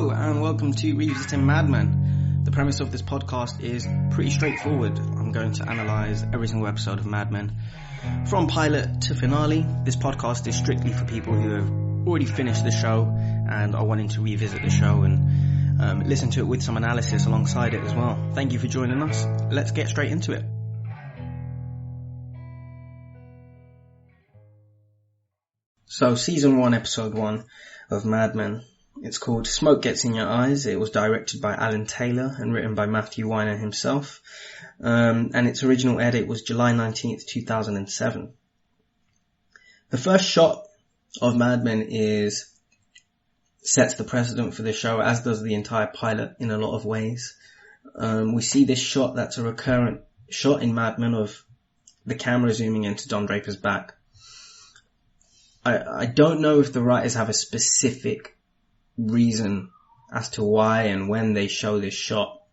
Hello and welcome to Revisiting Mad Men. The premise of this podcast is pretty straightforward. I'm going to analyse every single episode of Mad Men from pilot to finale. This podcast is strictly for people who have already finished the show and are wanting to revisit the show and listen to it with some analysis alongside it as well. Thank you for joining us. Let's get straight into it. So season 1 episode 1 of Mad Men. It's called Smoke Gets in Your Eyes. It was directed by Alan Taylor and written by Matthew Weiner himself. And its original edit was July 19th, 2007. The first shot of Mad Men sets the precedent for the show, as does the entire pilot in a lot of ways. We see this shot that's a recurrent shot in Mad Men of the camera zooming into Don Draper's back. I don't know if the writers have a specific reason as to why and when they show this shot,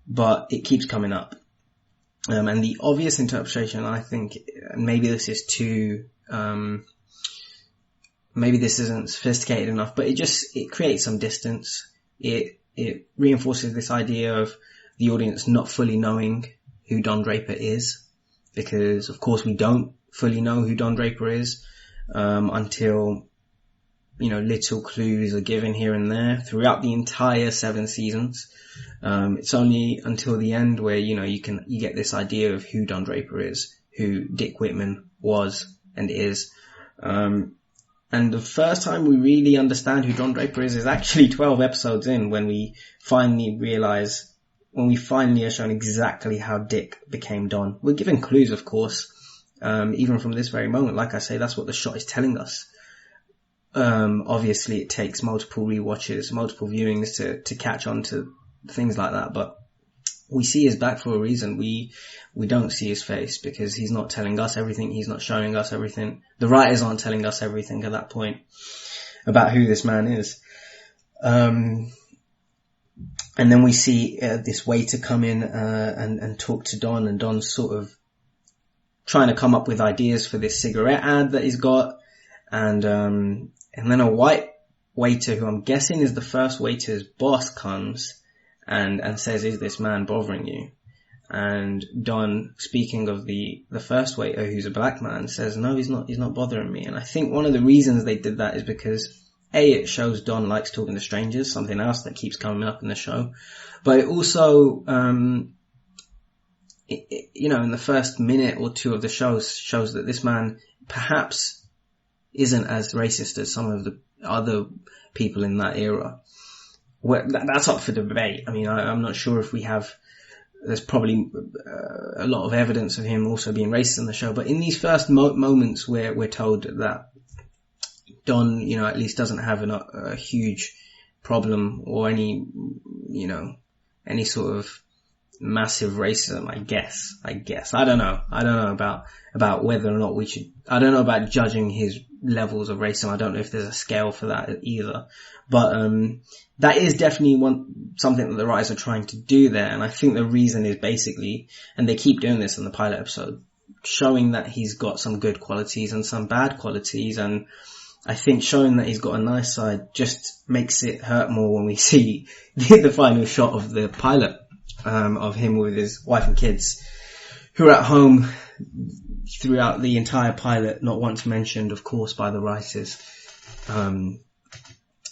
but it keeps coming up. And the obvious interpretation, I think, and maybe this is too, maybe this isn't sophisticated enough, but it creates some distance. It reinforces this idea of the audience not fully knowing who Don Draper is, because of course we don't fully know who Don Draper is, until, little clues are given here and there throughout the entire 7 seasons. It's only until the end where, you get this idea of who Don Draper is, who Dick Whitman was and is. And the first time we really understand who Don Draper is actually 12 episodes in, when we finally are shown exactly how Dick became Don. We're given clues, of course, even from this very moment. Like I say, that's what the shot is telling us. Obviously it takes multiple rewatches, multiple viewings to catch on to things like that, but we see his back for a reason. We don't see his face because he's not telling us everything, he's not showing us everything. The writers aren't telling us everything at that point about who this man is. And then we see this waiter come in and talk to Don, and Don's sort of trying to come up with ideas for this cigarette ad that he's got, and then a white waiter, who I'm guessing is the first waiter's boss, comes and says, "Is this man bothering you?" And Don, speaking of the first waiter, who's a black man, says, "No, he's not bothering me." And I think one of the reasons they did that is because it shows Don likes talking to strangers, something else that keeps coming up in the show, but it also in the first minute or two of the show shows that this man perhaps isn't as racist as some of the other people in that era. Well, that's up for debate. I mean, I'm not sure if there's probably a lot of evidence of him also being racist in the show, but in these first moments where we're told that Don, at least doesn't have a huge problem or any sort of massive racism, I guess. I don't know about whether or not I don't know about judging his levels of racism. I don't know if there's a scale for that either. But, that is definitely something that the writers are trying to do there. And I think the reason is basically, and they keep doing this in the pilot episode, showing that he's got some good qualities and some bad qualities. And I think showing that he's got a nice side just makes it hurt more when we see the final shot of the pilot. Of him with his wife and kids, who are at home throughout the entire pilot, not once mentioned, of course, by the writers,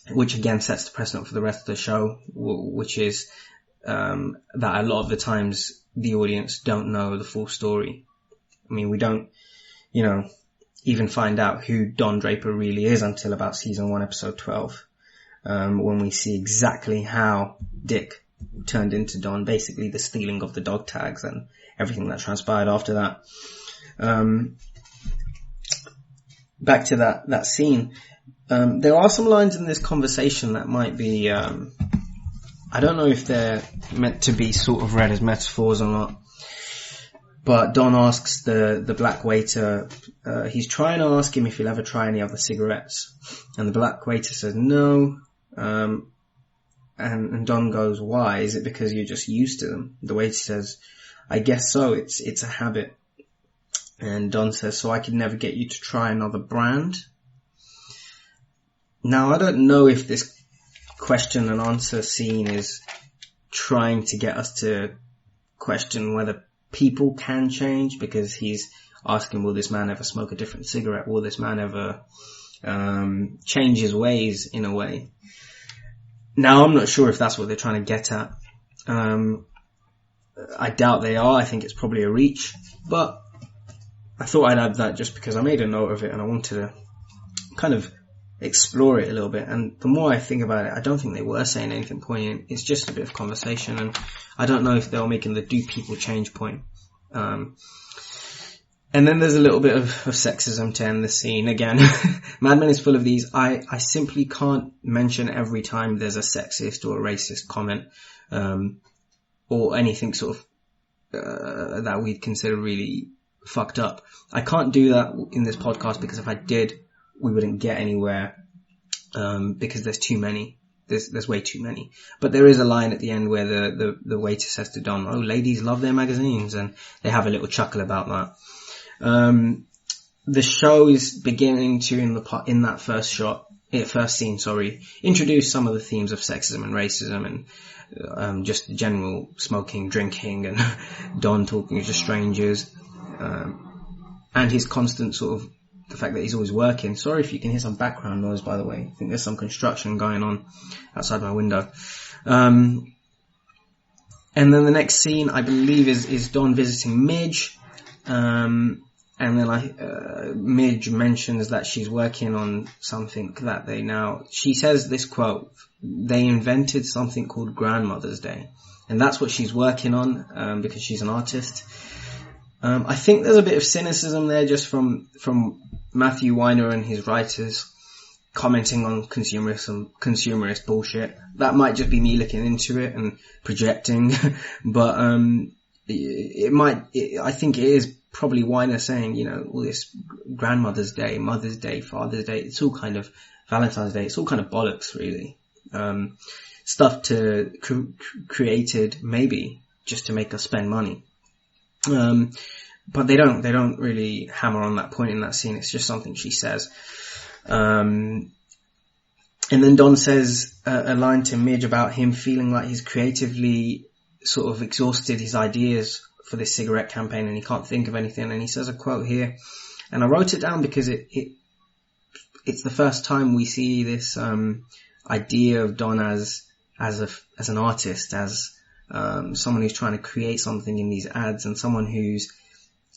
which again sets the precedent for the rest of the show, which is that a lot of the times the audience don't know the full story. I mean, we don't, even find out who Don Draper really is until about season 1, episode 12, when we see exactly how Dick turned into Don, basically the stealing of the dog tags and everything that transpired after that. Back to that scene. There are some lines in this conversation that might be, I don't know if they're meant to be sort of read as metaphors or not, but Don asks the black waiter, he's trying to ask him if he'll ever try any other cigarettes, and the black waiter says no. And Don goes, "Why? Is it because you're just used to them?" The waiter says, "I guess so. It's a habit." And Don says, "So I could never get you to try another brand?" Now, I don't know if this question and answer scene is trying to get us to question whether people can change, because he's asking, will this man ever smoke a different cigarette? Will this man ever change his ways in a way? Now, I'm not sure if that's what they're trying to get at. I doubt they are. I think it's probably a reach, but I thought I'd add that just because I made a note of it and I wanted to kind of explore it a little bit. And the more I think about it, I don't think they were saying anything poignant. It's just a bit of conversation, and I don't know if they were making the do people change point. And then there's a little bit of sexism to end the scene. Again, Mad Men is full of these. I simply can't mention every time there's a sexist or a racist comment, or anything sort of that we'd consider really fucked up. I can't do that in this podcast, because if I did, we wouldn't get anywhere, because there's too many. There's way too many. But there is a line at the end where the waiter says to Don, "Oh, ladies love their magazines," and they have a little chuckle about that. The show is beginning to, in that first scene, introduce some of the themes of sexism and racism and just general smoking, drinking, and Don talking to strangers, and his constant sort of the fact that he's always working. Sorry if you can hear some background noise, by the way. I think there's some construction going on outside my window. And then the next scene, I believe, is Don visiting Midge. And then Midge mentions that she's working on something that she says this quote, they invented something called Grandmother's Day. And that's what she's working on, because she's an artist. I think there's a bit of cynicism there just from Matthew Weiner and his writers commenting on consumerist bullshit. That might just be me looking into it and projecting, but I think it is probably Weiner saying, all this Grandmother's Day, Mother's Day, Father's Day, it's all kind of Valentine's Day, it's all kind of bollocks, really. Stuff created maybe just to make us spend money. But they don't really hammer on that point in that scene. It's just something she says. And then Don says a line to Midge about him feeling like he's creatively sort of exhausted his ideas for this cigarette campaign and he can't think of anything. And he says a quote here, and I wrote it down because it's the first time we see this idea of Don as an artist, as someone who's trying to create something in these ads, and someone who's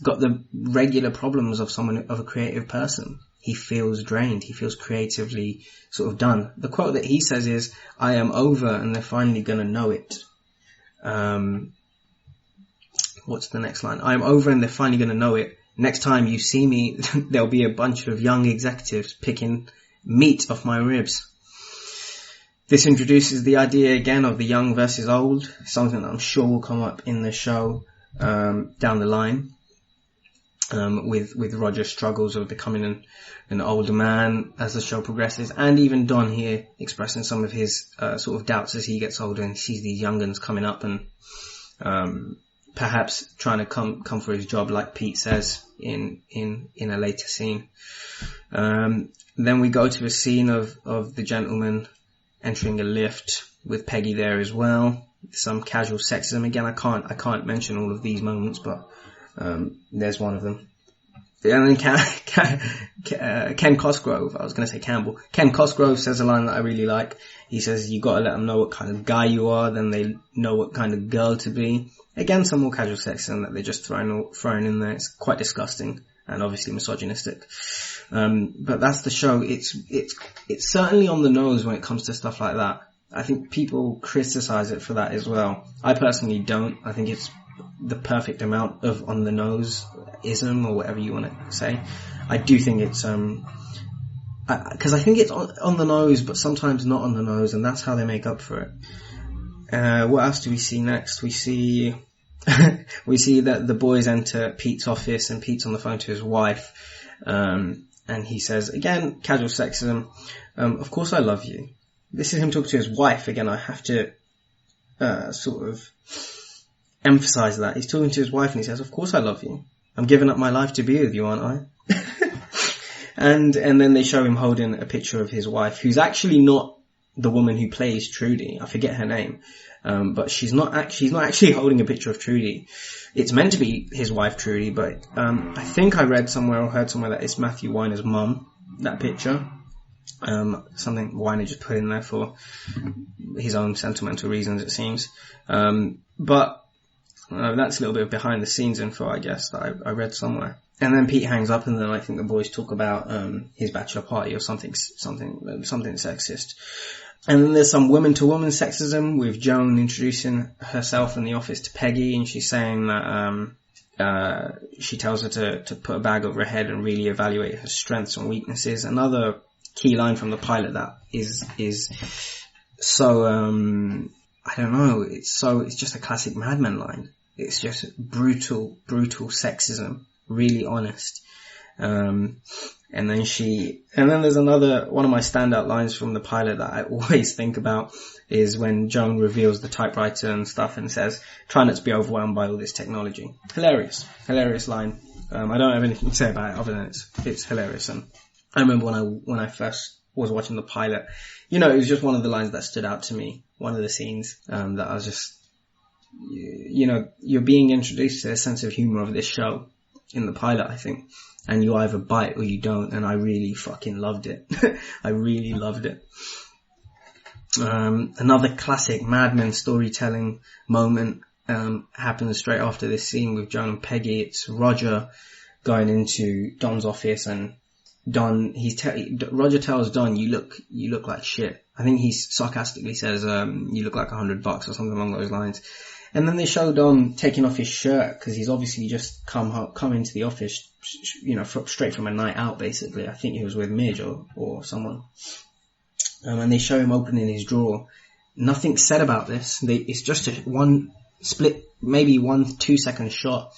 got the regular problems of a creative person. He feels drained. He feels creatively sort of done. The quote that he says is, "I am over and they're finally gonna know it." What's the next line? "I am over and they're finally gonna know it. Next time you see me, there'll be a bunch of young executives picking meat off my ribs." This introduces the idea again of the young versus old, something that I'm sure will come up in the show down the line, with Roger's struggles of becoming an older man as the show progresses, and even Don here expressing some of his sort of doubts as he gets older and sees these young uns coming up and perhaps trying to come for his job, like Pete says in a later scene. Then we go to a scene of the gentleman entering a lift with Peggy there as well. Some casual sexism. Again, I can't mention all of these moments, but there's one of them. And then Ken Cosgrove, I was going to say Campbell. Ken Cosgrove says a line that I really like. He says, "You got to let them know what kind of guy you are, then they know what kind of girl to be." Again, some more casual sexism that they're just throwing in there. It's quite disgusting and obviously misogynistic. But that's the show. It's certainly on the nose when it comes to stuff like that. I think people criticize it for that as well. I personally don't. I think it's the perfect amount of on the nose ism, or whatever you want to say. I do think it's because I think it's on the nose, but sometimes not on the nose, and that's how they make up for it. What else do we see next? We see that the boys enter Pete's office, and Pete's on the phone to his wife, and he says again, casual sexism. "Of course I love you." This is him talking to his wife again. I have to sort of emphasize that he's talking to his wife, and he says, "Of course I love you. I'm giving up my life to be with you, aren't I?" and then they show him holding a picture of his wife, who's actually not the woman who plays Trudy. I forget her name. But she's not actually holding a picture of Trudy. It's meant to be his wife Trudy, but I think I read somewhere or heard somewhere that it's Matthew Weiner's mum, that picture. Something Weiner just put in there for his own sentimental reasons, it seems. But that's a little bit of behind the scenes info, I guess, that I read somewhere. And then Pete hangs up, and then I think the boys talk about his bachelor party or something sexist. And then there's some woman-to-woman sexism with Joan introducing herself in the office to Peggy, and she's saying that she tells her to put a bag over her head and really evaluate her strengths and weaknesses. Another key line from the pilot that is so I don't know, it's just a classic Mad Men line. It's just brutal sexism, really honest. And then there's another one of my standout lines from the pilot that I always think about is when Joan reveals the typewriter and stuff and says, "Try not to be overwhelmed by all this technology." Hilarious line. I don't have anything to say about it other than it's hilarious. And I remember when I first was watching the pilot, it was just one of the lines that stood out to me. One of the scenes, that I was just, you're being introduced to a sense of humor of this show in the pilot, I think. And you either bite or you don't, and I really fucking loved it. I really loved it. Another classic Mad Men storytelling moment happens straight after this scene with Joan and Peggy. It's Roger going into Don's office, and Roger tells Don, you look like shit. I think he sarcastically says, you look like $100 or something along those lines. And then they show Don taking off his shirt because he's obviously just come into the office, straight from a night out, basically. I think he was with Midge or someone. And they show him opening his drawer. Nothing said about this. It's just one split, maybe 1-2 second shot,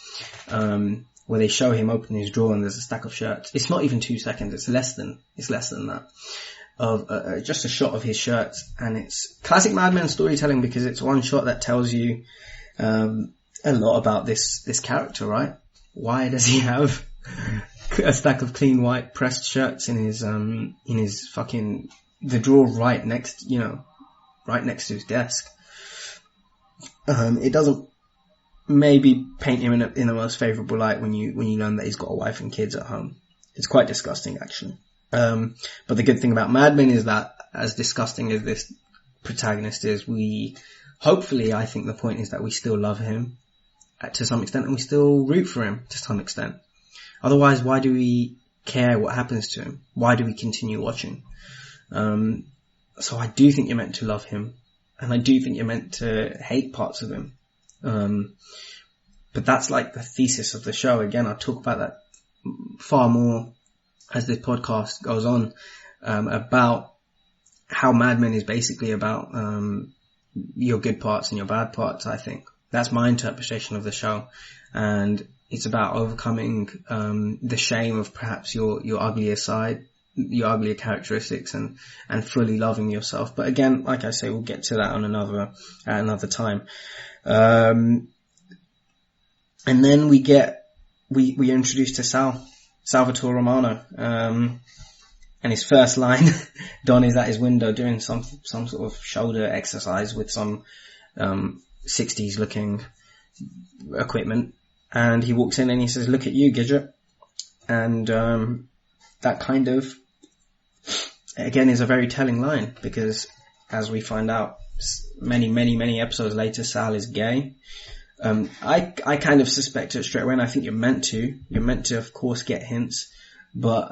where they show him opening his drawer and there's a stack of shirts. It's not even 2 seconds. It's less than that. Of just a shot of his shirts, and it's classic Mad Men storytelling because it's one shot that tells you a lot about this character, right? Why does he have a stack of clean white pressed shirts in his fucking the drawer right next to his desk? It doesn't maybe paint him in the most favourable light when you learn that he's got a wife and kids at home. It's quite disgusting, actually. But the good thing about Mad Men is that, as disgusting as this protagonist is, I think the point is that we still love him to some extent, and we still root for him to some extent. Otherwise, why do we care what happens to him? Why do we continue watching? So I do think you're meant to love him, and I do think you're meant to hate parts of him. But that's like the thesis of the show. Again, I'll talk about that far more as this podcast goes on, about how Mad Men is basically about your good parts and your bad parts, I think. That's my interpretation of the show. And it's about overcoming the shame of perhaps your uglier side, your uglier characteristics, and fully loving yourself. But again, like I say, we'll get to that on another time. And then we introduced to Salvatore Romano, and his first line, Don is at his window doing some sort of shoulder exercise with some 60s looking equipment, and he walks in and he says, "Look at you, Gidget." And that kind of, again, is a very telling line, because as we find out many episodes later, Sal is gay. I kind of suspect it straight away, and I think you're meant to, of course, get hints, but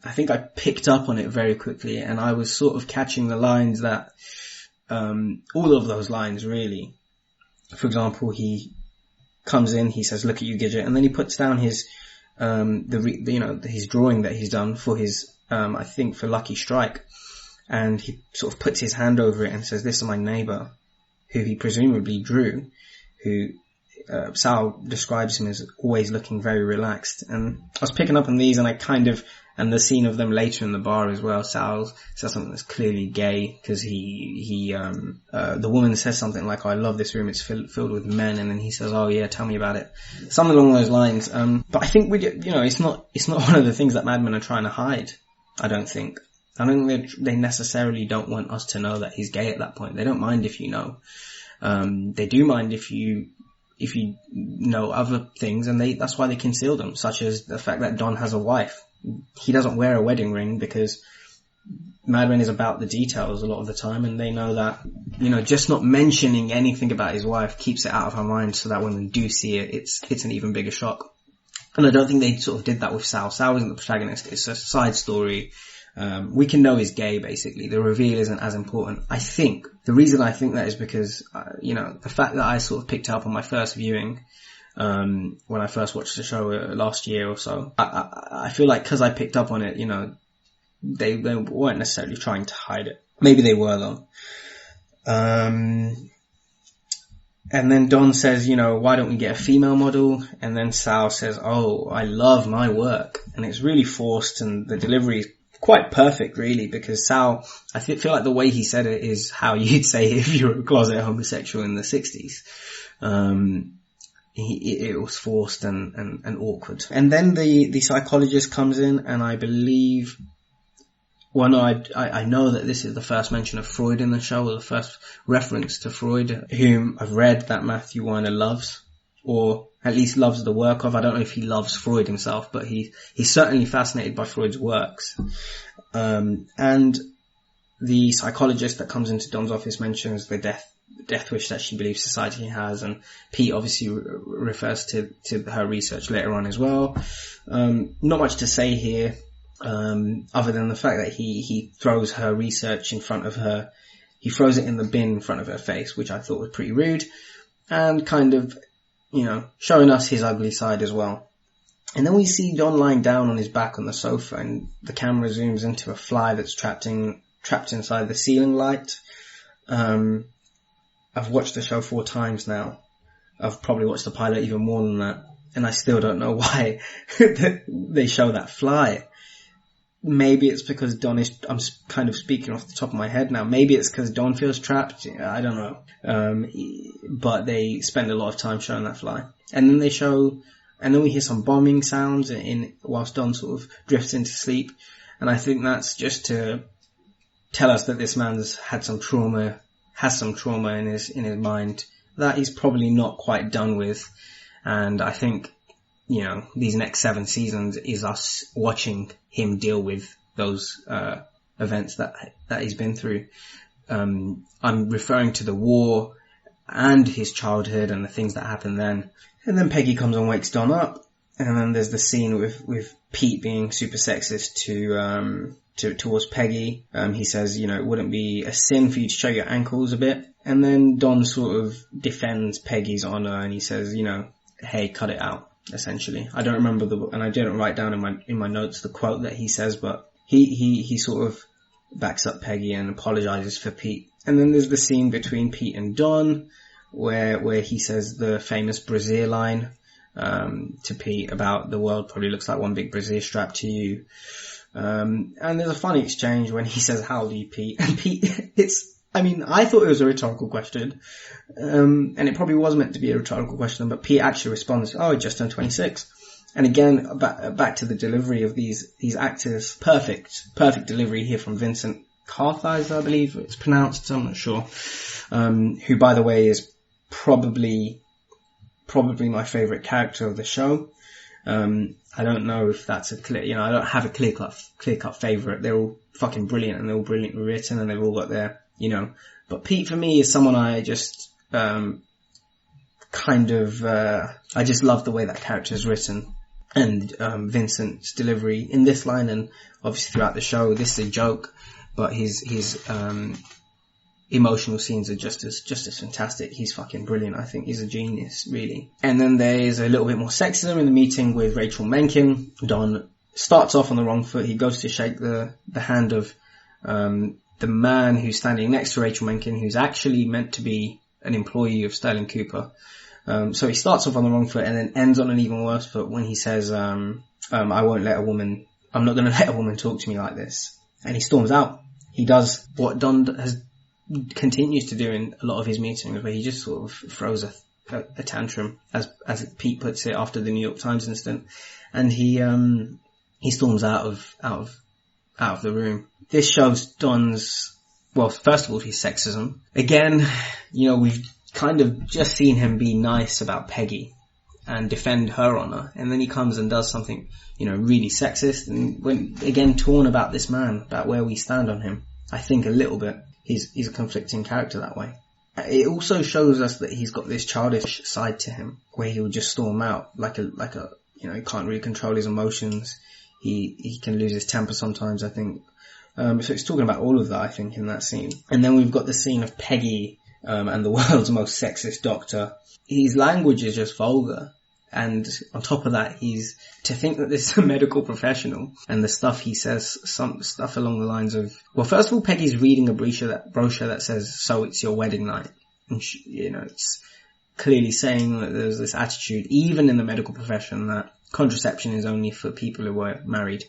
I think I picked up on it very quickly, and I was sort of catching the lines that, all of those lines really. For example, he comes in, he says, "Look at you, Gidget," and then he puts down his, his drawing that he's done for his, I think for Lucky Strike, and he sort of puts his hand over it and says, "This is my neighbor," who he presumably drew, who Sal describes him as always looking very relaxed. And I was picking up on these, and and the scene of them later in the bar as well, Sal says something that's clearly gay, because the woman says something like, "Oh, I love this room, it's filled with men," and then he says, "Oh yeah, tell me about it." Something along those lines. But I think it's not one of the things that Mad Men are trying to hide, I don't think. I don't think they necessarily don't want us to know that he's gay at that point. They don't mind if you know. They do mind if you know other things, and that's why they conceal them, such as the fact that Don has a wife. He doesn't wear a wedding ring because Mad Men is about the details a lot of the time, and they know that, just not mentioning anything about his wife keeps it out of her mind, so that when we do see it, it's an even bigger shock. And I don't think they sort of did that with Sal. Sal isn't the protagonist. It's a side story. We can know he's gay, basically. The reveal isn't as important. I think the reason I think that is because, the fact that I sort of picked up on my first viewing, when I first watched the show last year or so, I feel like because I picked up on it, they weren't necessarily trying to hide it. Maybe they were though. And then Don says, why don't we get a female model? And then Sal says, oh, I love my work. And it's really forced, and the delivery is quite perfect, really, because Sal, I feel like the way he said it is how you'd say if you were a closet homosexual in the 60s. It was forced and awkward. And then the psychologist comes in, and I believe, I know that this is the first mention of Freud in the show, or the first reference to Freud, whom I've read that Matthew Weiner loves, or at least loves the work of. I don't know if he loves Freud himself, but he's certainly fascinated by Freud's works. And the psychologist that comes into Don's office mentions the death wish that she believes society has, and Pete obviously refers to her research later on as well. Not much to say here. Other than the fact that he throws her research in front of her, he throws it in the bin in front of her face, which I thought was pretty rude, and kind of, showing us his ugly side as well. And then we see Don lying down on his back on the sofa, and the camera zooms into a fly that's trapped inside the ceiling light. I've watched the show 4 times now. I've probably watched the pilot even more than that, and I still don't know why they show that fly. Maybe it's because I'm kind of speaking off the top of my head now. Maybe it's because Don feels trapped. I don't know. But they spend a lot of time showing that fly. And then we hear some bombing sounds whilst Don sort of drifts into sleep. And I think that's just to tell us that this man's has some trauma in his mind that he's probably not quite done with. And I think, these next 7 seasons is us watching him deal with those events that he's been through. I'm referring to the war and his childhood and the things that happened then. And then Peggy comes and wakes Don up, and then there's the scene with Pete being super sexist towards Peggy. He says, it wouldn't be a sin for you to show your ankles a bit. And then Don sort of defends Peggy's honor, and he says, hey, cut it out. Essentially, I don't remember and I didn't write down in my notes the quote that he says, but he sort of backs up Peggy and apologizes for Pete. And then there's the scene between Pete and Don where he says the famous brassiere line to Pete about the world probably looks like one big brassiere strapped to you. And there's a funny exchange when he says, how old are you, Pete? And Pete, I thought it was a rhetorical question, and it probably was meant to be a rhetorical question, but Pete actually responds, oh, I just turned 26. And again, back to the delivery of these actors, perfect delivery here from Vincent Kartheiser, I believe it's pronounced, I'm not sure, who, by the way, is probably my favorite character of the show. I don't know if that's I don't have a clear-cut favorite. They're all fucking brilliant, and they're all brilliantly written, and they've all got their, but Pete for me is someone I just, I just love the way that character is written. And, Vincent's delivery in this line, and obviously throughout the show, this is a joke, but his emotional scenes are just as fantastic. He's fucking brilliant. I think he's a genius, really. And then there's a little bit more sexism in the meeting with Rachel Menken. Don starts off on the wrong foot. He goes to shake the hand of, the man who's standing next to Rachel Menken, who's actually meant to be an employee of Sterling Cooper. So he starts off on the wrong foot and then ends on an even worse foot when he says, I'm not going to let a woman talk to me like this. And he storms out. He does what Don continues to do in a lot of his meetings, where he just sort of throws a tantrum, as Pete puts it, after the New York Times incident. And he storms out of the room. this shows Don's, well, first of all, his sexism. Again, we've kind of just seen him be nice about Peggy and defend her honor, and then he comes and does something, really sexist, and when, again, torn about this man, about where we stand on him. I think a little bit. He's a conflicting character that way. It also shows us that he's got this childish side to him, where he will just storm out like a, he can't really control his emotions. He can lose his temper sometimes, I think. So it's talking about all of that, I think, in that scene. And then we've got the scene of Peggy, and the world's most sexist doctor. His language is just vulgar. And on top of that, to think that this is a medical professional, and the stuff he says, some stuff along the lines of, well, first of all, Peggy's reading a brochure that says, "So it's your wedding night." And it's clearly saying that there's this attitude, even in the medical profession, that contraception is only for people who are married.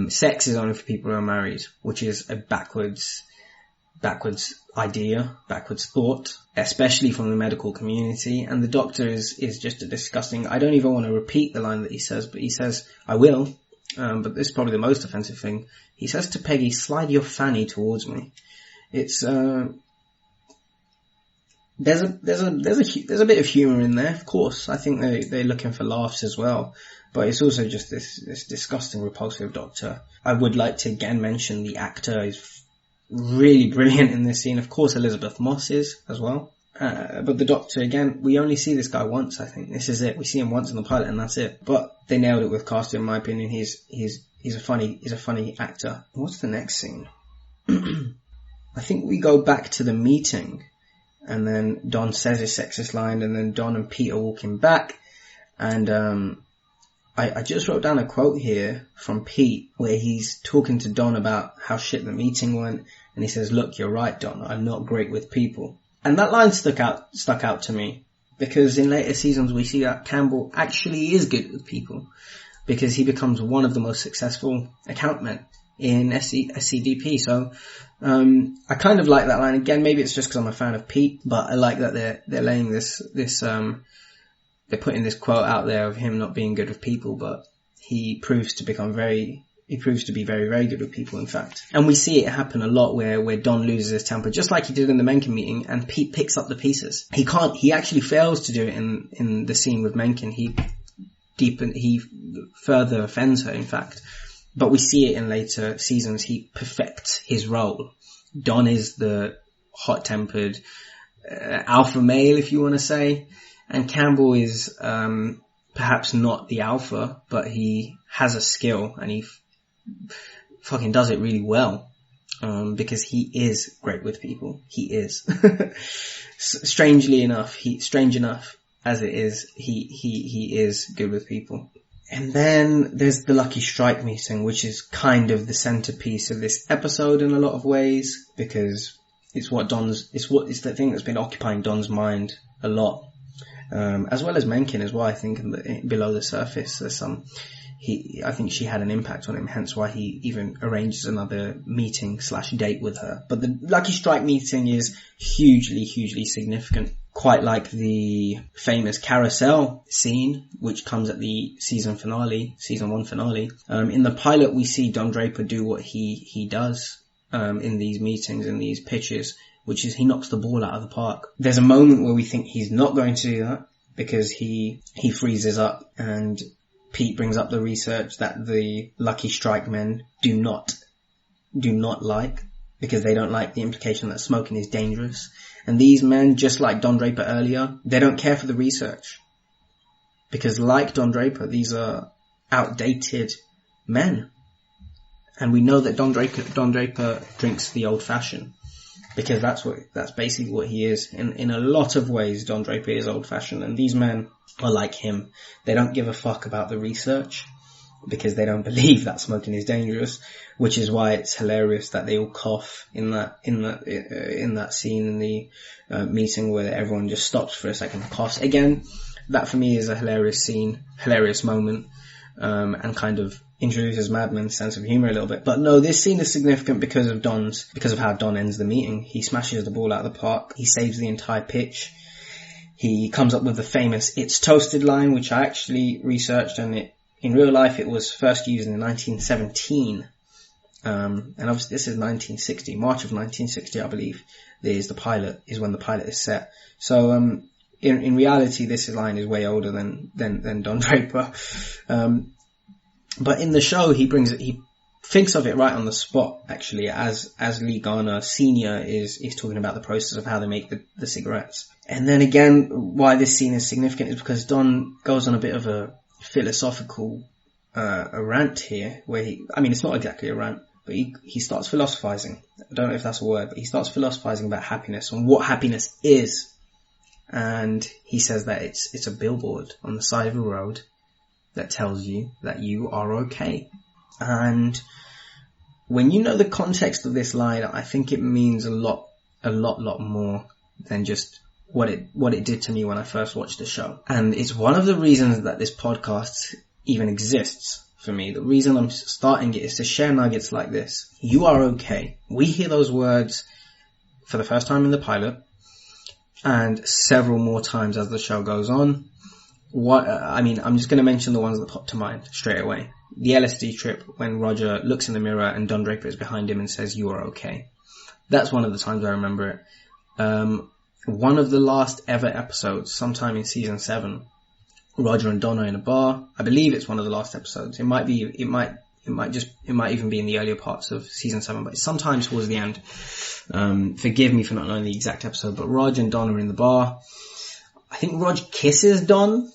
Sex is only for people who are married, which is a backwards idea, backwards thought, especially from the medical community. And the doctor is just a disgusting, I don't even want to repeat the line that he says, but he says, I will, but this is probably the most offensive thing. He says to Peggy, "Slide your fanny towards me." It's, there's a bit of humor in there, of course. I think they're looking for laughs as well, but it's also just this disgusting, repulsive doctor. I would like to again mention the actor is really brilliant in this scene. Of course, Elizabeth Moss is as well. But the doctor, again, we only see this guy once, I think. This is it. We see him once in the pilot and that's it. But they nailed it with casting, in my opinion. He's a funny actor. What's the next scene? I think we go back to the meeting, and then Don says his sexist line, and then Don and Pete are walking back, and I just wrote down a quote here from Pete where he's talking to Don about how shit the meeting went, and he says, "Look, you're right, Don, I'm not great with people." And that line stuck out to me, because in later seasons we see that Campbell actually is good with people, because he becomes one of the most successful account men in SCDP. So I kind of like that line. Again, maybe it's just because I'm a fan of Pete, but I like that they're laying this they're putting this quote out there of him not being good with people, but he proves to be very, very good with people, in fact. And we see it happen a lot where Don loses his temper, just like he did in the Mencken meeting, and Pete picks up the pieces. He actually fails to do it in the scene with Mencken. He further offends her, in fact. But we see it in later seasons. He perfects his role. Don is the hot-tempered alpha male, if you want to say. And Campbell is perhaps not the alpha, but he has a skill, and he fucking does it really well, because he is great with people. He is. Strange enough as it is, he is good with people. And then there's the Lucky Strike meeting, which is kind of the centerpiece of this episode in a lot of ways, because it's the thing that's been occupying Don's mind a lot. As well as Mencken as well, I think, below the surface, there's I think she had an impact on him, hence why he even arranges another meeting/date with her. But the Lucky Strike meeting is hugely, hugely significant. Quite like the famous carousel scene, which comes at the season 1 finale. In the pilot, we see Don Draper do what he does, in these meetings, in these pitches, which is he knocks the ball out of the park. There's a moment where we think he's not going to do that, because he freezes up, and Pete brings up the research that the Lucky Strike men do not like, because they don't like the implication that smoking is dangerous. And these men, just like Don Draper earlier, they don't care for the research, because like Don Draper, these are outdated men. And we know that Don Draper drinks the old fashioned, because that's basically what he is. In a lot of ways, Don Draper is old fashioned, and these men are like him. They don't give a fuck about the research, because they don't believe that smoking is dangerous, which is why it's hilarious that they all cough in that scene in the meeting, where everyone just stops for a second and coughs. Again, that for me is a hilarious scene, hilarious moment, and kind of introduces Mad Men's sense of humor a little bit. But no, this scene is significant because of how Don ends the meeting. He smashes the ball out of the park. He saves the entire pitch. He comes up with the famous "It's toasted" line, which I actually researched, and in real life it was first used in 1917. And obviously this is 1960, March of 1960, I believe, is when the pilot is set. So, in reality, this line is way older than Don Draper. But in the show, he thinks of it right on the spot, actually, as Lee Garner Sr. is talking about the process of how they make the cigarettes. And then again, why this scene is significant is because Don goes on a bit of a philosophical, a rant here, where it's not exactly a rant, but he starts philosophizing. I don't know if that's a word, but he starts philosophizing about happiness and what happiness is. And he says that it's a billboard on the side of a road that tells you that you are okay. And when you know the context of this line, I think it means a lot more than just what it did to me when I first watched the show. And it's one of the reasons that this podcast even exists for me. The reason I'm starting it is to share nuggets like this. You are okay. We hear those words for the first time in the pilot, and several more times as the show goes on. I'm just going to mention the ones that pop to mind straight away. The LSD trip, when Roger looks in the mirror and Don Draper is behind him and says, "You are okay." That's one of the times I remember it. One of the last ever episodes, sometime in season 7, Roger and Don are in a bar. I believe it's one of the last episodes. It might even be in the earlier parts of season 7, but it's sometime towards the end. Forgive me for not knowing the exact episode, but Roger and Don are in the bar. I think Roger kisses Don,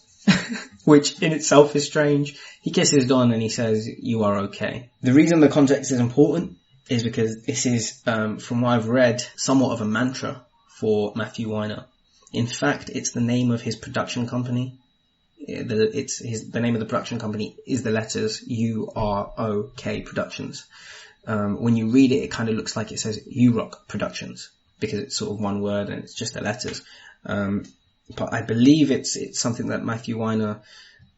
which in itself is strange. He kisses Don and he says, "You are okay." The reason the context is important is because this is, from what I've read, somewhat of a mantra for Matthew Weiner. In fact, it's the name of his production company. The name of the production company is the letters U-R-O-K Productions. When you read it, it kind of looks like it says U-Rock Productions, because it's sort of one word and it's just the letters. But I believe it's something that Matthew Weiner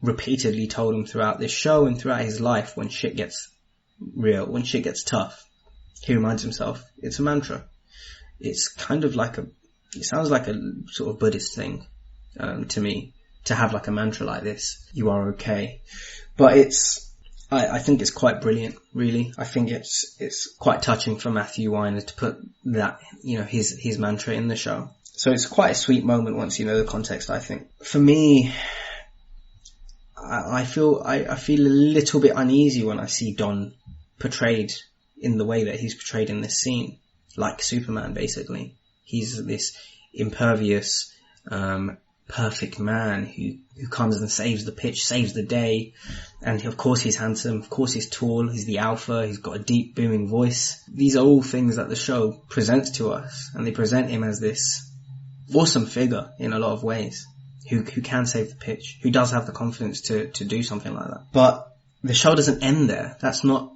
repeatedly told him throughout this show and throughout his life. When shit gets real, when shit gets tough, he reminds himself it's a mantra. It's kind of like it sounds like a sort of Buddhist thing, to me, to have like a mantra like this. You are okay. But I think it's quite brilliant, really. I think it's quite touching for Matthew Weiner to put that, his mantra in the show. So it's quite a sweet moment once you know the context, I think. For me, I feel a little bit uneasy when I see Don portrayed in the way that he's portrayed in this scene. Like Superman, basically. He's this impervious, perfect man who comes and saves the pitch, saves the day. And of course he's handsome, of course he's tall, he's the alpha, he's got a deep booming voice. These are all things that the show presents to us, and they present him as this awesome figure in a lot of ways, who can save the pitch, who does have the confidence to do something like that. But the show doesn't end there. That's not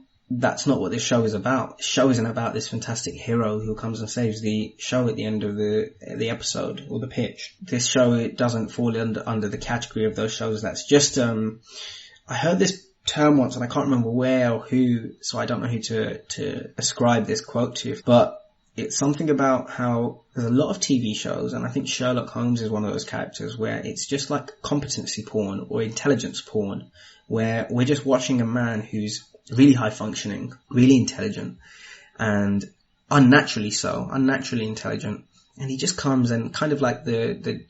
what this show is about. The show isn't about this fantastic hero who comes and saves the show at the end of the episode or the pitch. This show, it doesn't fall under the category of those shows that's just, I heard this term once and I can't remember where or who, so I don't know who to ascribe this quote to, but it's something about how there's a lot of TV shows, and I think Sherlock Holmes is one of those characters where it's just like competency porn or intelligence porn, where we're just watching a man who's really high functioning, really intelligent, and unnaturally intelligent. And he just comes and kind of like the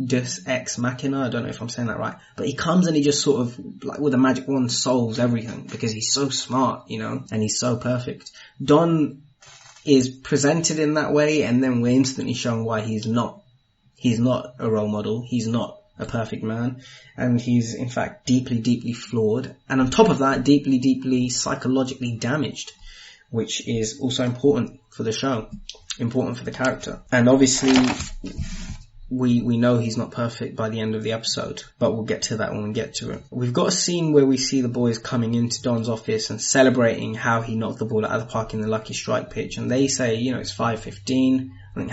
Deus Ex Machina, I don't know if I'm saying that right, but he comes and he just sort of like with a magic wand solves everything because he's so smart, and he's so perfect. Don is presented in that way, and then we're instantly shown why he's not a role model, he's not a perfect man, and he's in fact deeply, deeply flawed, and on top of that, deeply, deeply psychologically damaged, which is also important for the show, important for the character. And obviously we know he's not perfect by the end of the episode, but we'll get to that when we get to it. We've got a scene where we see the boys coming into Don's office and celebrating how he knocked the ball out of the park in the lucky strike pitch, and they say, it's 5:15. I think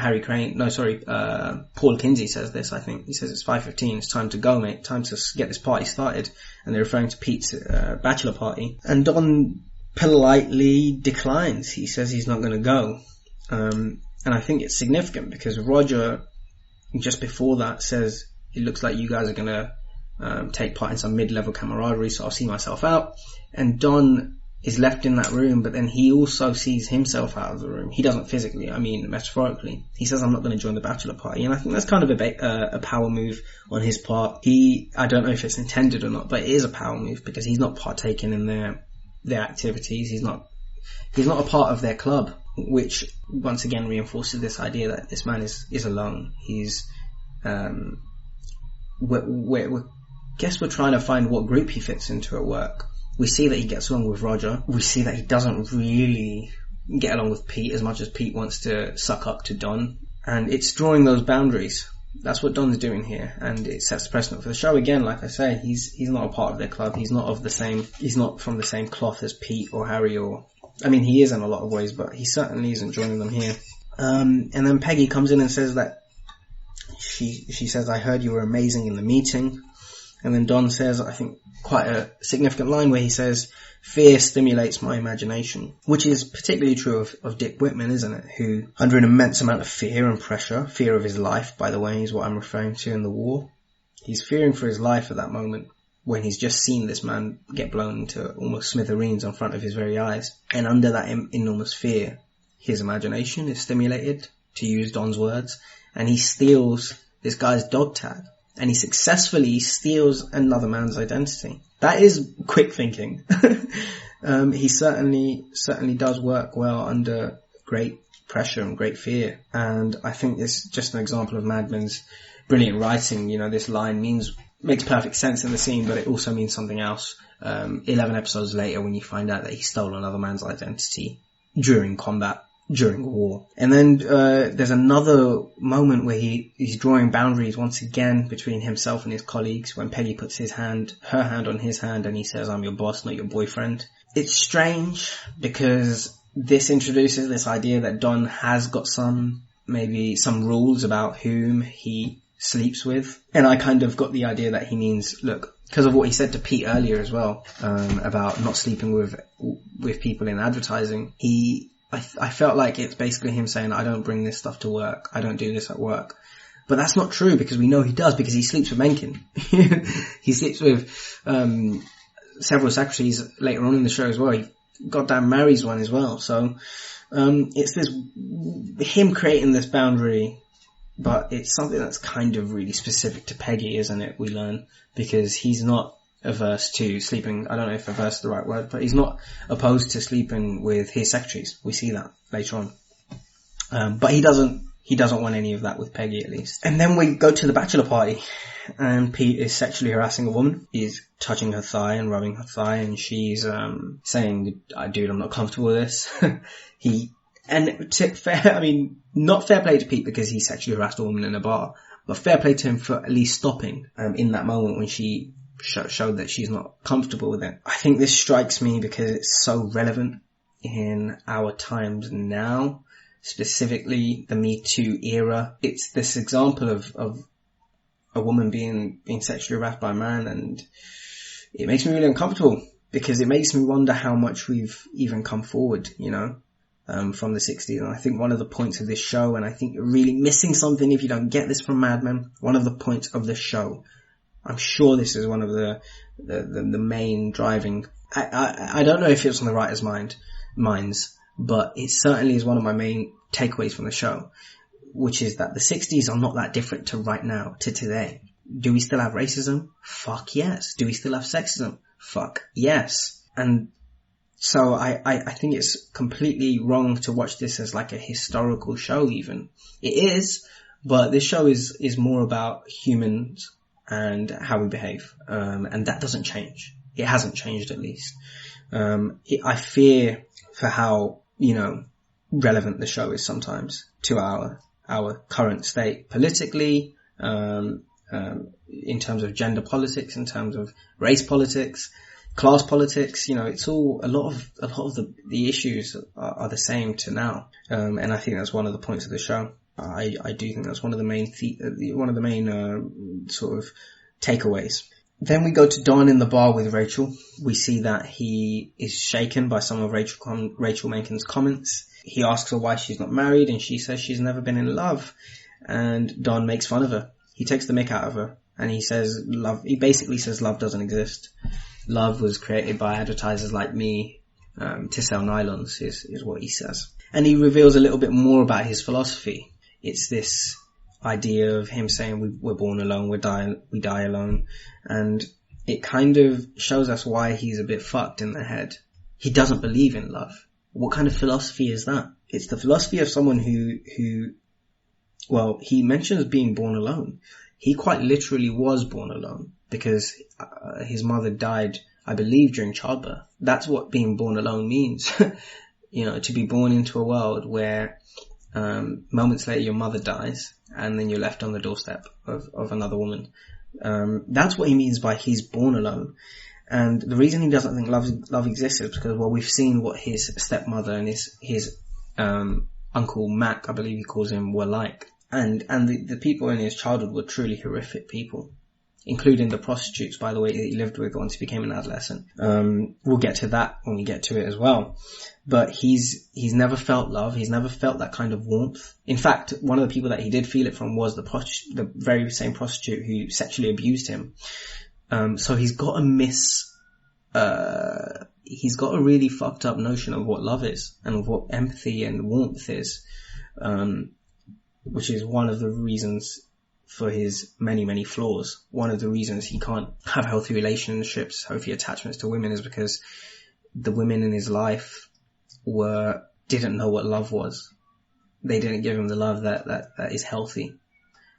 Paul Kinsey says this, I think. He says it's 5:15, it's time to go, mate, time to get this party started. And they're referring to Pete's bachelor party. And Don politely declines. He says he's not going to go. And I think it's significant because Roger, just before that, says, it looks like you guys are going to take part in some mid-level camaraderie, so I'll see myself out. And Don is left in that room, but then he also sees himself out of the room. He doesn't physically, I mean metaphorically. He says, I'm not going to join the bachelor party. And I think that's kind of a power move on his part. I don't know if it's intended or not, but it is a power move because he's not partaking in their activities. He's not a part of their club, which once again reinforces this idea that this man is alone. He's, guess we're trying to find what group he fits into at work. We see that he gets along with Roger. We see that he doesn't really get along with Pete as much as Pete wants to suck up to Don. And it's drawing those boundaries. That's what Don's doing here. And it sets the precedent for the show. Again, like I say, he's not a part of their club. He's not from the same cloth as Pete or Harry he is in a lot of ways, but he certainly isn't joining them here. And then Peggy comes in and says that she says, I heard you were amazing in the meeting. And then Don says, I think, quite a significant line where he says, fear stimulates my imagination, which is particularly true of Dick Whitman, isn't it? Who, under an immense amount of fear and pressure, fear of his life, by the way, is what I'm referring to in the war. He's fearing for his life at that moment when he's just seen this man get blown into almost smithereens in front of his very eyes. And under that enormous fear, his imagination is stimulated, to use Don's words, and he steals this guy's dog tag. And he successfully steals another man's identity. That is quick thinking. He certainly does work well under great pressure and great fear. And I think it's just an example of Madman's brilliant writing. This line makes perfect sense in the scene, but it also means something else. 11 episodes later, when you find out that he stole another man's identity during combat, during war. And then there's another moment where he's drawing boundaries once again between himself and his colleagues when Peggy puts her hand on his hand and he says, I'm your boss, not your boyfriend. It's strange because this introduces this idea that Don has got some rules about whom he sleeps with. And I kind of got the idea that he means, look, because of what he said to Pete earlier as well, about not sleeping with people in advertising, I felt like it's basically him saying, I don't bring this stuff to work. I don't do this at work. But that's not true because we know he does because he sleeps with Mencken. He sleeps with several secretaries later on in the show as well. He goddamn marries one as well. So it's him creating this boundary, but it's something that's kind of really specific to Peggy, isn't it? We learn because he's not averse to sleeping, I don't know if averse is the right word, but he's not opposed to sleeping with his secretaries. We see that later on. But he doesn't want any of that with Peggy, at least. And then we go to the bachelor party and Pete is sexually harassing a woman. He's touching her thigh and rubbing her thigh and she's saying, dude, I'm not comfortable with this. Not fair play to Pete because he sexually harassed a woman in a bar, but fair play to him for at least stopping in that moment when she showed that she's not comfortable with it. I think this strikes me because it's so relevant in our times now, specifically the Me Too era. It's this example of a woman being sexually harassed by a man, and it makes me really uncomfortable because it makes me wonder how much we've even come forward, from the 60s. And I think one of the points of this show, and I think you're really missing something if you don't get this from Mad Men, one of the points of the show, I'm sure this is one of the main driving, I don't know if it's on the writer's minds, but it certainly is one of my main takeaways from the show, which is that the 60s are not that different to right now, to today. Do we still have racism? Fuck yes. Do we still have sexism? Fuck yes. And so I think it's completely wrong to watch this as like a historical show even. It is, but this show is more about humans and how we behave. And that doesn't change. It hasn't changed at least. I fear for how, relevant the show is sometimes to our current state politically, in terms of gender politics, in terms of race politics, class politics. It's all, a lot of the issues are the same to now. And I think that's one of the points of the show. I do think that's one of the main sort of takeaways. Then we go to Don in the bar with Rachel. We see that he is shaken by some of Rachel Mencken's comments. He asks her why she's not married, and she says she's never been in love. And Don makes fun of her. He takes the mick out of her, and he basically says love doesn't exist. Love was created by advertisers like me, to sell nylons is what he says. And he reveals a little bit more about his philosophy. It's this idea of him saying we're born alone, we die alone, and it kind of shows us why he's a bit fucked in the head. He doesn't believe in love. What kind of philosophy is that? It's the philosophy of someone who well, he mentions being born alone. He quite literally was born alone because his mother died, I believe, during childbirth. That's what being born alone means. You know, to be born into a world where moments later your mother dies and then you're left on the doorstep of another woman. That's what he means by he's born alone. And the reason he doesn't think love exists is because, well, we've seen what his stepmother and his Uncle Mac, I believe he calls him, were like. And the people in his childhood were truly horrific people, including the prostitutes, by the way, that he lived with once he became an adolescent. We'll get to that when we get to it as well. But he's never felt love. He's never felt that kind of warmth. In fact, one of the people that he did feel it from was the very same prostitute who sexually abused him. So he's got he's got a really fucked up notion of what love is and of what empathy and warmth is. Which is one of the reasons for his many, many flaws. One of the reasons he can't have healthy relationships, healthy attachments to women, is because the women in his life didn't know what love was. They didn't give him the love that is healthy,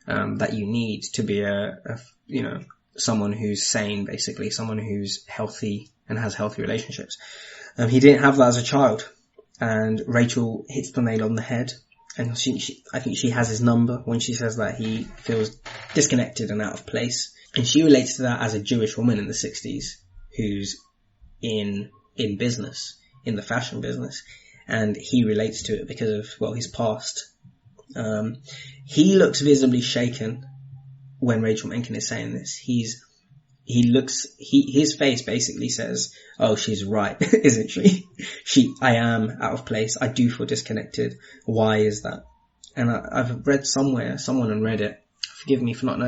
that you need to be someone who's sane, basically, someone who's healthy and has healthy relationships. He didn't have that as a child, and Rachel hits the nail on the head. And I think she has his number when she says that he feels disconnected and out of place. And she relates to that as a Jewish woman in the 60s who's in business, in the fashion business. And he relates to it because of, well, his past. He looks visibly shaken when Rachel Menken is saying this. His face basically says, oh, she's right, isn't she? I am out of place. I do feel disconnected. Why is that? And I've read somewhere, someone on Reddit, forgive me for not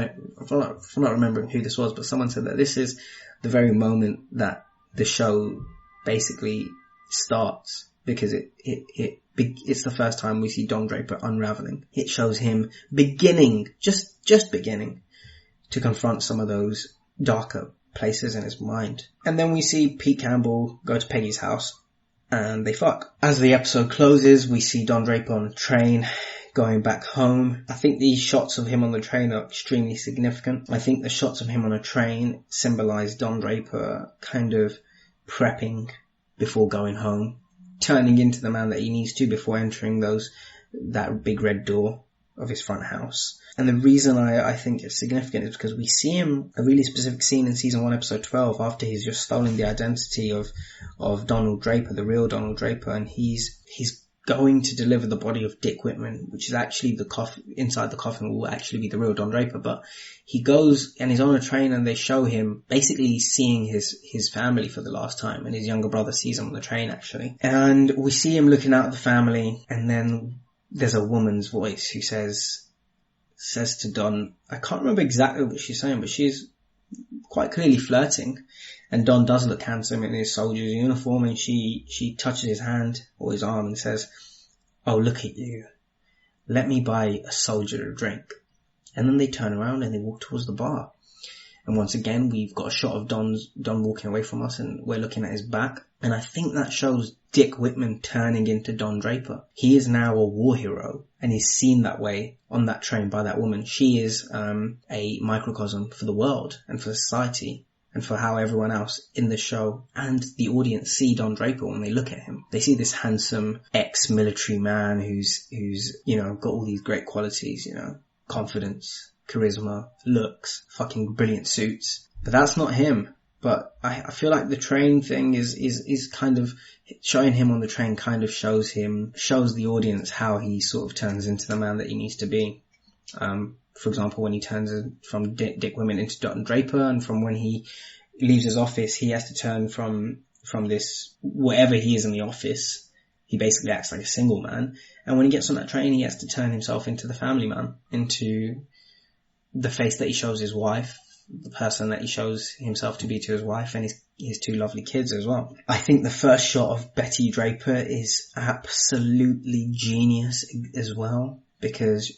remembering who this was, but someone said that this is the very moment that the show basically starts, because it's the first time we see Don Draper unraveling. It shows him beginning, just beginning to confront some of those darker places in his mind. And then we see Pete Campbell go to Peggy's house and they fuck. As the episode closes, we see Don Draper on a train going back home. I think these shots of him on the train are extremely significant. I think the shots of him on a train symbolize Don Draper kind of prepping before going home, turning into the man that he needs to before entering that big red door of his front house. And the reason I think it's significant is because we see him, a really specific scene in season 1, episode 12, after he's just stolen the identity of Donald Draper, the real Donald Draper, and he's going to deliver the body of Dick Whitman, which is actually inside the coffin will actually be the real Don Draper. But he goes and he's on a train and they show him basically seeing his family for the last time, and his younger brother sees him on the train actually. And we see him looking out at the family, and then there's a woman's voice who says to Don, I can't remember exactly what she's saying, but she's quite clearly flirting. And Don does look handsome in his soldier's uniform, and she touches his hand or his arm and says, oh, look at you. Let me buy a soldier a drink. And then they turn around and they walk towards the bar. And once again, we've got a shot of Don walking away from us, and we're looking at his back. And I think that shows Dick Whitman turning into Don Draper. He is now a war hero, and he's seen that way on that train by that woman. She is a microcosm for the world and for society and for how everyone else in the show and the audience see Don Draper when they look at him. They see this handsome ex-military man who's got all these great qualities, confidence, charisma, looks, fucking brilliant suits. But that's not him. But I feel like the train thing is kind of showing him on the train kind of shows the audience how he sort of turns into the man that he needs to be. For example, when he turns from Dick Whitman into Don Draper, and from when he leaves his office, he has to turn from this, whatever he is in the office, he basically acts like a single man. And when he gets on that train, he has to turn himself into the family man, into the face that he shows his wife, the person that he shows himself to be to his wife, and he's his two lovely kids as well. I think the first shot of Betty Draper is absolutely genius as well, because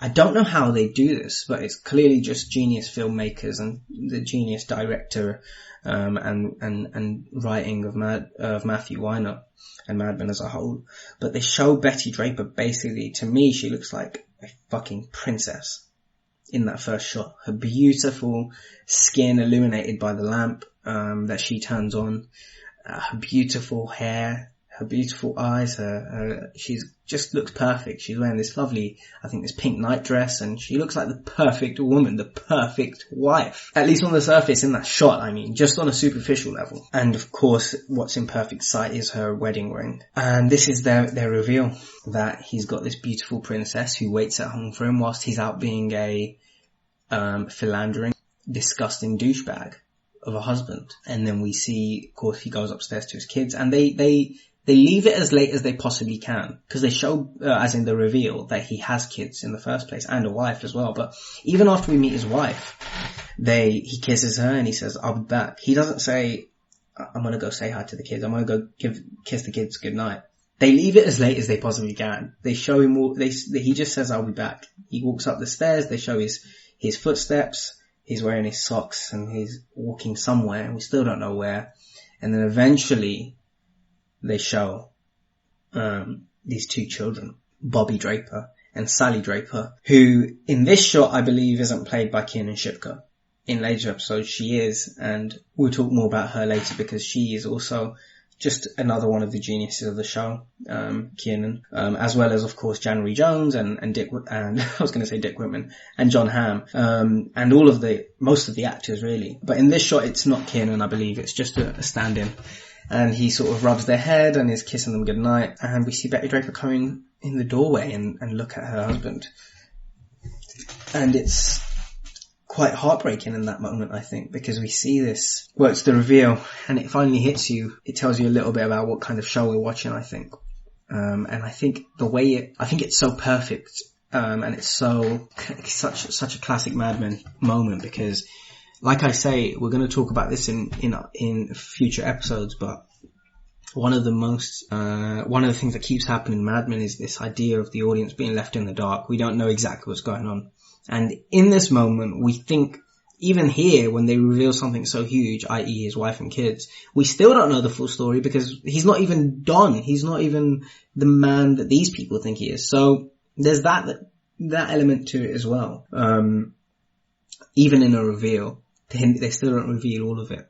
I don't know how they do this, but it's clearly just genius filmmakers and the genius director, and writing of Matthew Weiner and Mad Men as a whole. But they show Betty Draper, basically, to me, she looks like a fucking princess in that first shot. Her beautiful skin illuminated by the lamp that she turns on, her beautiful hair, her beautiful eyes, she's just looks perfect. She's wearing this lovely, I think, this pink nightdress, and she looks like the perfect woman, the perfect wife. At least on the surface in that shot, I mean, just on a superficial level. And of course, what's in perfect sight is her wedding ring. And this is their reveal, that he's got this beautiful princess who waits at home for him whilst he's out being a philandering, disgusting douchebag of a husband. And then we see, of course, he goes upstairs to his kids, and they leave it as late as they possibly can, because they show, as in the reveal, that he has kids in the first place, and a wife as well. But even after we meet his wife, he kisses her and he says, "I'll be back." He doesn't say, "I'm gonna go say hi to the kids. I'm gonna go kiss the kids goodnight." They leave it as late as they possibly can. They show him he just says, "I'll be back." He walks up the stairs, they show his footsteps, he's wearing his socks, and he's walking somewhere, and we still don't know where. And then eventually they show these two children, Bobby Draper and Sally Draper, who in this shot I believe isn't played by Kiernan Shipka. In later episodes she is, and we'll talk more about her later, because she is also just another one of the geniuses of the show, Kiernan, as well as, of course, January Jones and Dick, and I was going to say Dick Whitman, and John Hamm, and most of the actors really. But in this shot, it's not Kiernan, I believe, it's just a stand-in. And he sort of rubs their head and is kissing them goodnight, and we see Betty Draper come in the doorway and look at her husband. And it's quite heartbreaking in that moment, I think, because we see this, well, it's the reveal, and it finally hits you. It tells you a little bit about what kind of show we're watching, I think. And I think I think it's so perfect, and it's such a classic Mad Men moment, because, like I say, we're going to talk about this in future episodes, but one of the things that keeps happening in Mad Men is this idea of the audience being left in the dark. We don't know exactly what's going on. And in this moment, we think, even here, when they reveal something so huge, i.e. his wife and kids, we still don't know the full story, because he's not even Don. He's not even the man that these people think he is. So there's that element to it as well. Even in a reveal, they still don't reveal all of it,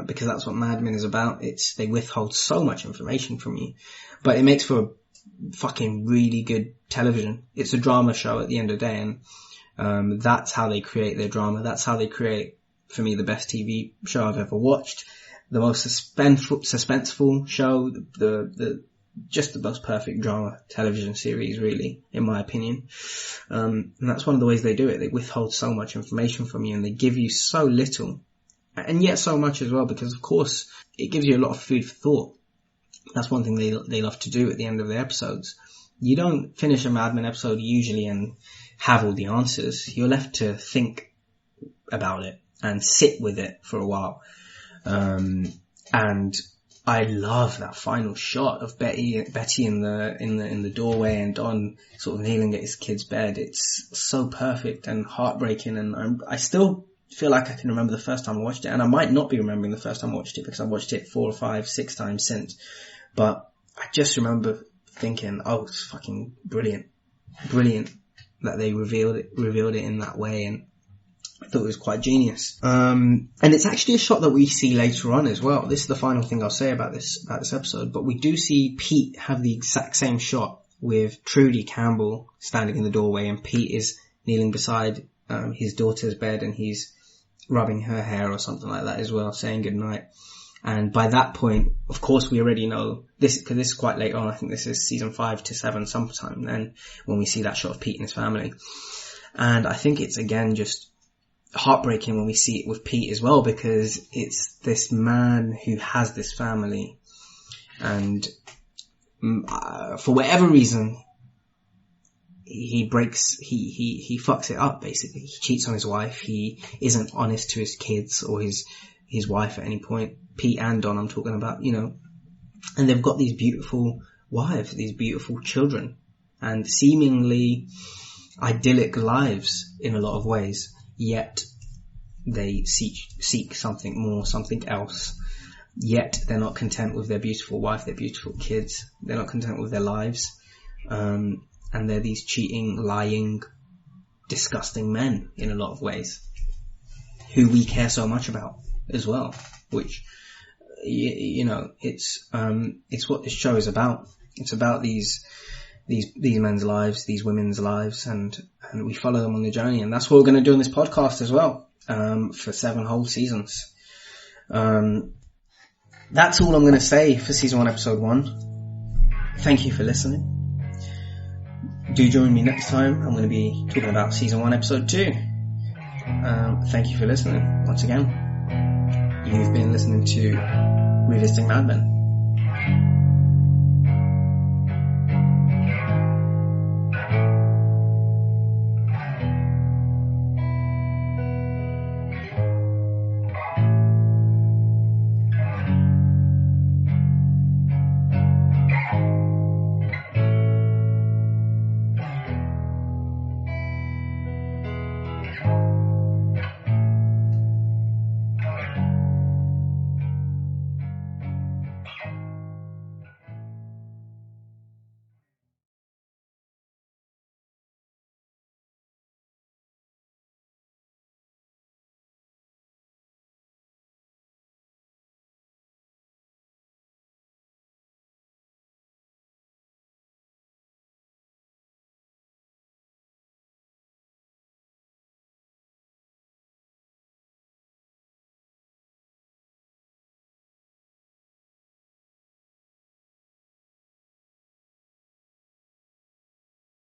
because that's what Mad Men is about. They withhold so much information from you, but it makes for a fucking really good television. It's a drama show at the end of the day, and that's how they create their drama. That's how they create, for me, the best TV show I've ever watched, the most suspenseful show, just the most perfect drama television series, really, in my opinion. And that's one of the ways they do it. They withhold so much information from you, and they give you so little, and yet so much as well, because of course it gives you a lot of food for thought. That's one thing they love to do at the end of the episodes. You don't finish a Mad Men episode usually and have all the answers. You're left to think about it and sit with it for a while. And I love that final shot of Betty in the doorway, and Don sort of kneeling at his kid's bed. It's so perfect and heartbreaking, and I still feel like I can remember the first time I watched it, and I might not be remembering the first time I watched it, because I've watched it 4 or 5, 6 times since. But I just remember thinking, oh, it's fucking brilliant that they revealed it in that way, and I thought it was quite genius. And it's actually a shot that we see later on as well. This is the final thing I'll say about this episode, but we do see Pete have the exact same shot with Trudy Campbell standing in the doorway, and Pete is kneeling beside his daughter's bed, and he's rubbing her hair or something like that as well, saying goodnight. And by that point, of course, we already know this, because this is quite late on. I think this is season 5 to 7 sometime then, when we see that shot of Pete and his family. And I think it's, again, just heartbreaking when we see it with Pete as well, because it's this man who has this family, and for whatever reason, he fucks it up, basically. He cheats on his wife, he isn't honest to his kids or his his wife at any point. Pete and Don, I'm talking about, you know, and they've got these beautiful wives, these beautiful children, and seemingly idyllic lives in a lot of ways, yet they seek something more, something else. Yet they're not content with their beautiful wife, their beautiful kids. They're not content with their lives. And they're these cheating, lying, disgusting men in a lot of ways, who we care so much about as well, which, you know, it's what this show is about. It's about these men's lives, these women's lives, and we follow them on the journey. And that's what we're going to do in this podcast as well, for 7 whole seasons. That's all I'm going to say for season 1, episode 1. Thank you for listening. Do join me next time. I'm going to be talking about season 1, episode 2. Thank you for listening once again. You've been listening to Realistic Madmen.